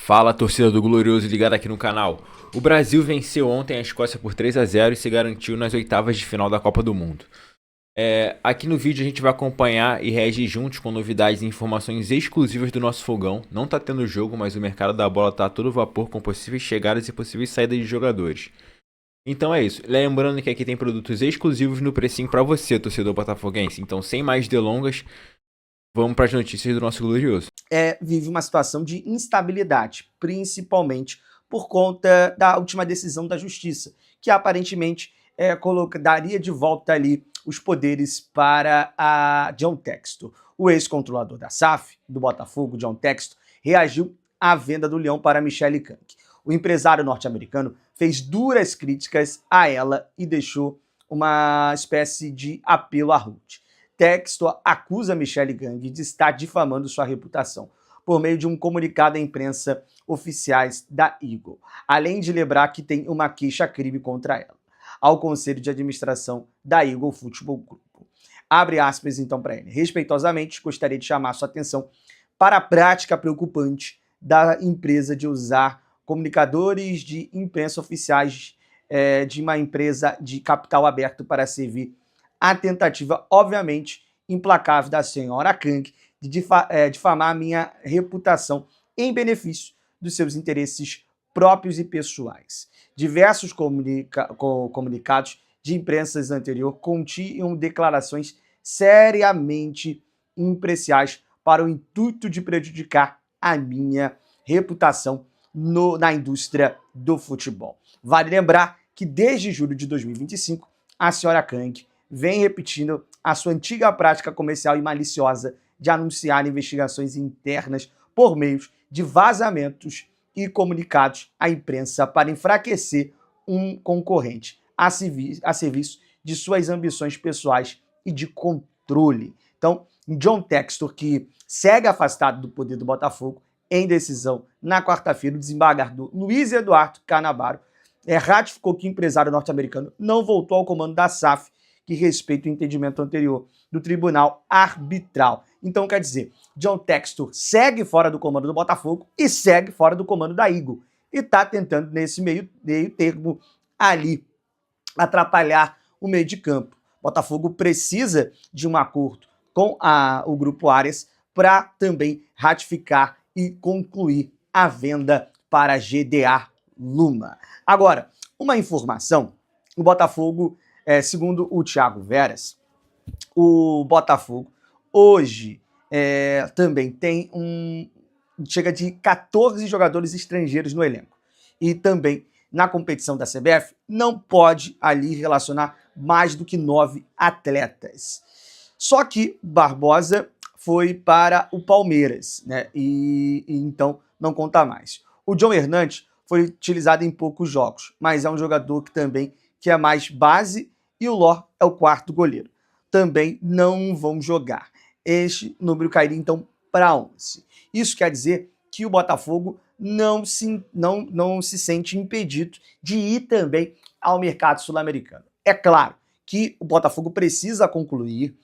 Fala, torcida do Glorioso ligada aqui no canal. O Brasil venceu ontem a Escócia por 3-0 e se garantiu nas oitavas de final da Copa do Mundo. Aqui no vídeo a gente vai acompanhar e reagir juntos com novidades e informações exclusivas do nosso fogão. Não tá tendo jogo, mas o mercado da bola tá a todo vapor com possíveis chegadas e possíveis saídas de jogadores. Então é isso, lembrando que aqui tem produtos exclusivos no precinho pra você, torcedor botafoguense. Então sem mais delongas, vamos para as notícias do nosso Glorioso. Vive uma situação de instabilidade, principalmente por conta da última decisão da Justiça, que aparentemente daria de volta ali os poderes para a John Textor. O ex-controlador da SAF, do Botafogo, John Textor, reagiu à venda do Leão para Michele Kang. O empresário norte-americano fez duras críticas a ela e deixou uma espécie de apelo a Ruth. Textor acusa Michele Kang de estar difamando sua reputação por meio de um comunicado à imprensa oficiais da Eagle, além de lembrar que tem uma queixa-crime contra ela, ao Conselho de Administração da Eagle Futebol Group. Abre aspas então para ele. Respeitosamente, gostaria de chamar sua atenção para a prática preocupante da empresa de usar comunicadores de imprensa oficiais de uma empresa de capital aberto para servir a tentativa, obviamente, implacável da senhora Kang de difamar a minha reputação em benefício dos seus interesses próprios e pessoais. Diversos comunicados de imprensas anterior continham declarações seriamente impreciais para o intuito de prejudicar a minha reputação na indústria do futebol. Vale lembrar que desde julho de 2025, a senhora Kang vem repetindo a sua antiga prática comercial e maliciosa de anunciar investigações internas por meio de vazamentos e comunicados à imprensa para enfraquecer um concorrente a serviço de suas ambições pessoais e de controle. Então, John Textor, que segue afastado do poder do Botafogo, em decisão na quarta-feira, o desembargador Luiz Eduardo Canavaro ratificou que o empresário norte-americano não voltou ao comando da SAF, que respeita o entendimento anterior do Tribunal Arbitral. Então, quer dizer, John Textor segue fora do comando do Botafogo e segue fora do comando da Eagle. E está tentando, nesse meio termo, ali, atrapalhar o meio de campo. O Botafogo precisa de um acordo com o Grupo Arias para também ratificar e concluir a venda para a GDA Luma. Agora, uma informação, o Botafogo, segundo o Thiago Veras, o Botafogo hoje também tem chega de 14 jogadores estrangeiros no elenco. E também, na competição da CBF, não pode ali relacionar mais do que 9 atletas. Só que Barbosa foi para o Palmeiras, né? E então não conta mais. O John Hernandes foi utilizado em poucos jogos, mas é um jogador que é mais base, e o Ló é o quarto goleiro. Também não vão jogar. Este número cairia então para 11. Isso quer dizer que o Botafogo não se sente impedido de ir também ao mercado sul-americano. É claro que o Botafogo precisa concluir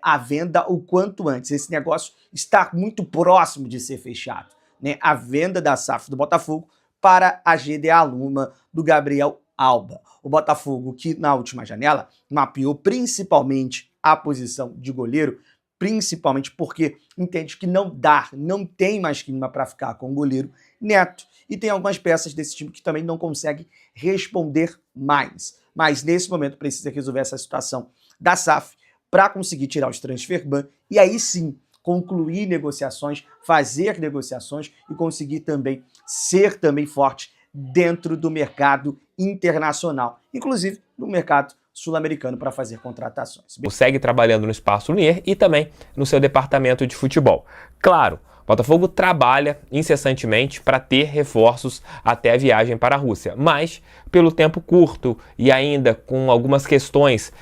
a venda o quanto antes. Esse negócio está muito próximo de ser fechado, né? A venda da SAF do Botafogo para a GDA Luma do Gabriel Alba. O Botafogo, que na última janela mapeou principalmente a posição de goleiro, principalmente porque entende que não tem mais clima para ficar com o goleiro Neto, e tem algumas peças desse time que também não conseguem responder mais. Mas nesse momento precisa resolver essa situação da SAF para conseguir tirar os transfer ban e aí sim concluir negociações, fazer negociações e conseguir também ser forte dentro do mercado internacional, inclusive no mercado sul-americano, para fazer contratações. Segue trabalhando no Espaço Lunier e também no seu departamento de futebol. Claro, o Botafogo trabalha incessantemente para ter reforços até a viagem para a Rússia, mas pelo tempo curto e ainda com algumas questões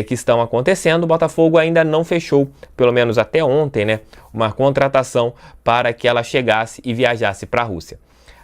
que estão acontecendo, o Botafogo ainda não fechou, pelo menos até ontem, né, uma contratação para que ela chegasse e viajasse para a Rússia.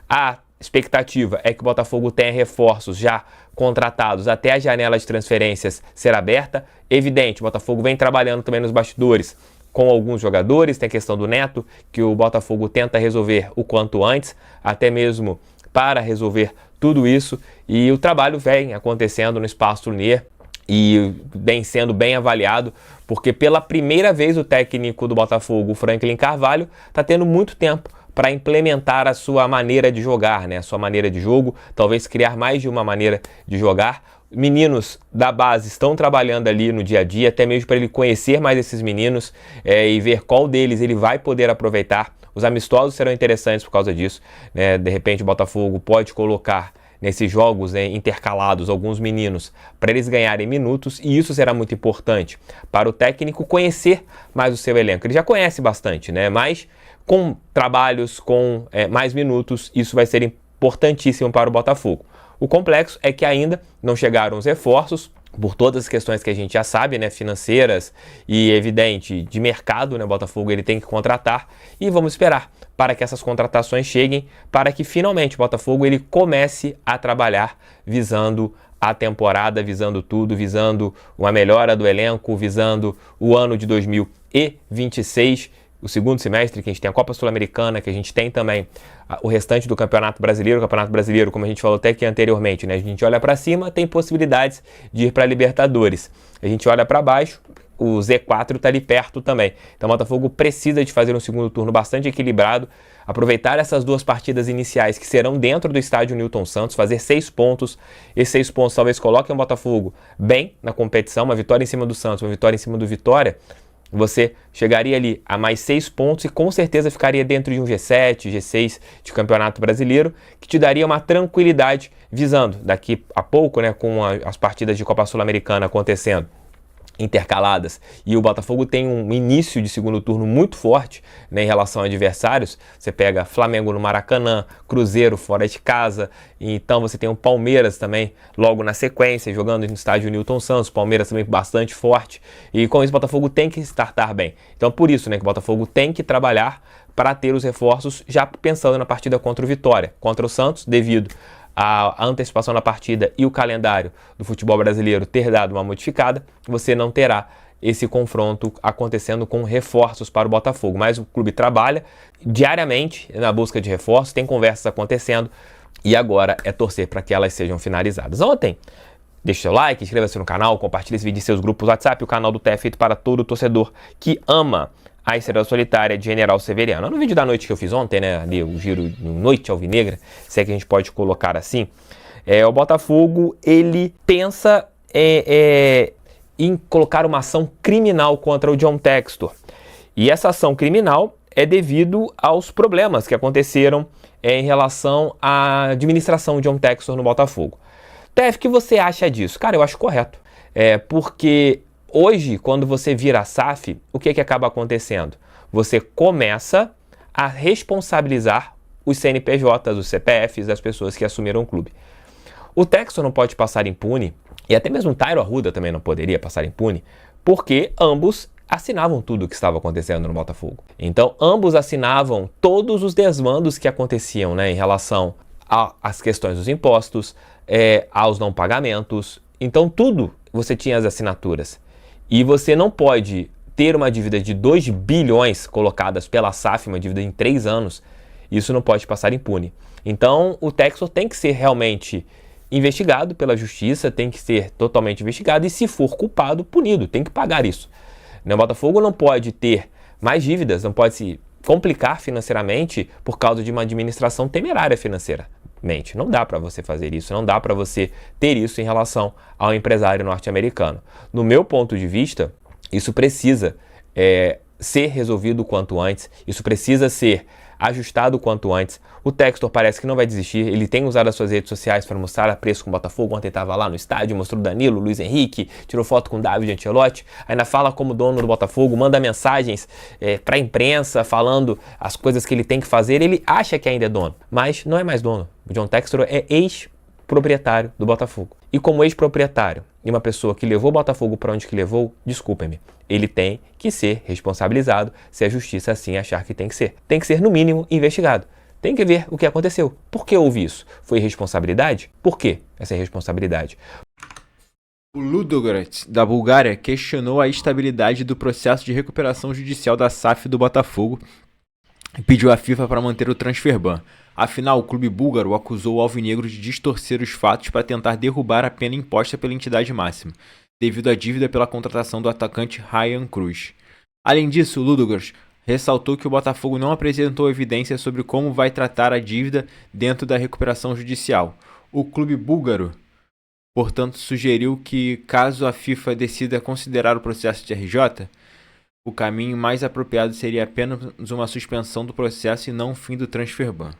A expectativa é que o Botafogo tenha reforços já contratados até a janela de transferências ser aberta. Evidente, o Botafogo vem trabalhando também nos bastidores com alguns jogadores, tem a questão do Neto, que o Botafogo tenta resolver o quanto antes, até mesmo para resolver tudo isso, e o trabalho vem acontecendo no Espaço Lunier e vem sendo bem avaliado, porque pela primeira vez o técnico do Botafogo, o Franklin Carvalho, está tendo muito tempo para implementar a sua maneira de jogar, né? A sua maneira de jogo, talvez criar mais de uma maneira de jogar. Meninos da base estão trabalhando ali no dia a dia, até mesmo para ele conhecer mais esses meninos e ver qual deles ele vai poder aproveitar. Os amistosos serão interessantes por causa disso, né? De repente o Botafogo pode colocar nesses jogos, né, intercalados alguns meninos para eles ganharem minutos, e isso será muito importante para o técnico conhecer mais o seu elenco. Ele já conhece bastante, né? Mas com trabalhos, com mais minutos, isso vai ser importantíssimo para o Botafogo. O complexo é que ainda não chegaram os reforços, por todas as questões que a gente já sabe, né, financeiras e, evidente, de mercado, né, o Botafogo ele tem que contratar, e vamos esperar para que essas contratações cheguem, para que finalmente o Botafogo ele comece a trabalhar visando a temporada, visando tudo, visando uma melhora do elenco, visando o ano de 2026, o segundo semestre, que a gente tem a Copa Sul-Americana, que a gente tem também o restante do Campeonato Brasileiro. O Campeonato Brasileiro, como a gente falou até aqui anteriormente, né? A gente olha para cima, tem possibilidades de ir para a Libertadores. A gente olha para baixo, o Z4 está ali perto também. Então o Botafogo precisa de fazer um segundo turno bastante equilibrado, aproveitar essas duas partidas iniciais que serão dentro do estádio Newton Santos, fazer 6 pontos. Esses 6 pontos talvez coloquem o Botafogo bem na competição, uma vitória em cima do Santos, uma vitória em cima do Vitória. Você chegaria ali a mais 6 pontos e com certeza ficaria dentro de um G7, G6 de Campeonato Brasileiro, que te daria uma tranquilidade visando daqui a pouco, né, com as partidas de Copa Sul-Americana acontecendo intercaladas, e o Botafogo tem um início de segundo turno muito forte, né, em relação a adversários. Você pega Flamengo no Maracanã, Cruzeiro fora de casa, e então você tem o Palmeiras também logo na sequência, jogando no estádio Newton Santos. Palmeiras também bastante forte, e com isso o Botafogo tem que startar bem. Então por isso, né, que o Botafogo tem que trabalhar para ter os reforços já pensando na partida contra o Vitória, contra o Santos, devido a antecipação da partida e o calendário do futebol brasileiro ter dado uma modificada, você não terá esse confronto acontecendo com reforços para o Botafogo. Mas o clube trabalha diariamente na busca de reforços, tem conversas acontecendo, e agora é torcer para que elas sejam finalizadas. Ontem, deixe seu like, inscreva-se no canal, compartilhe esse vídeo em seus grupos WhatsApp. O canal do TE é feito para todo torcedor que ama a Estrela Solitária de General Severiano. No vídeo da noite que eu fiz ontem, né, ali o giro Noite Alvinegra, se é que a gente pode colocar assim, o Botafogo, ele pensa em colocar uma ação criminal contra o John Textor. E essa ação criminal é devido aos problemas que aconteceram em relação à administração de John Textor no Botafogo. Tef, o que você acha disso? Cara, eu acho correto. Porque hoje, quando você vira a SAF, o que acaba acontecendo? Você começa a responsabilizar os CNPJs, os CPFs, das pessoas que assumiram o clube. O Textor não pode passar impune, e até mesmo o Tairo Arruda também não poderia passar impune, porque ambos assinavam tudo o que estava acontecendo no Botafogo. Então, ambos assinavam todos os desmandos que aconteciam, né, em relação às questões dos impostos, aos não pagamentos. Então, tudo você tinha as assinaturas. E você não pode ter uma dívida de 2 bilhões colocadas pela SAF, uma dívida em 3 anos, isso não pode passar impune. Então, o Textor tem que ser realmente investigado pela justiça, tem que ser totalmente investigado e, se for culpado, punido, tem que pagar isso. O Botafogo não pode ter mais dívidas, não pode se complicar financeiramente por causa de uma administração temerária financeiramente. Não dá para você fazer isso, não dá para você ter isso em relação ao empresário norte-americano. No meu ponto de vista, isso precisa ser resolvido o quanto antes, isso precisa ser ajustado o quanto antes. O Textor parece que não vai desistir, ele tem usado as suas redes sociais para mostrar apreço com o Botafogo. Ontem estava lá no estádio, mostrou o Danilo, Luiz Henrique, tirou foto com o David Ancelotti, ainda fala como dono do Botafogo, manda mensagens para a imprensa falando as coisas que ele tem que fazer. Ele acha que ainda é dono, mas não é mais dono. O John Textor é ex-proprietário do Botafogo. E como ex-proprietário e uma pessoa que levou o Botafogo para onde que levou, desculpem-me, ele tem que ser responsabilizado se a justiça assim achar que tem que ser. Tem que ser, no mínimo, investigado. Tem que ver o que aconteceu. Por que houve isso? Foi irresponsabilidade? Por que essa irresponsabilidade? O Ludogorets, da Bulgária, questionou a estabilidade do processo de recuperação judicial da SAF do Botafogo e pediu à FIFA para manter o transfer ban. Afinal, o clube búlgaro acusou o alvinegro de distorcer os fatos para tentar derrubar a pena imposta pela entidade máxima, devido à dívida pela contratação do atacante Ryan Cruz. Além disso, o Ludogorets ressaltou que o Botafogo não apresentou evidências sobre como vai tratar a dívida dentro da recuperação judicial. O clube búlgaro, portanto, sugeriu que, caso a FIFA decida considerar o processo de RJ, o caminho mais apropriado seria apenas uma suspensão do processo e não o fim do transfer ban.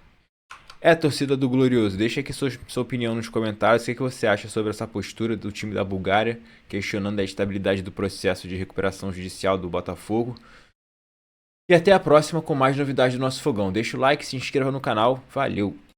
Torcida do Glorioso, deixa aqui sua opinião nos comentários. O que você acha sobre essa postura do time da Bulgária, questionando a estabilidade do processo de recuperação judicial do Botafogo. E até a próxima com mais novidades do nosso fogão. Deixa o like, se inscreva no canal. Valeu!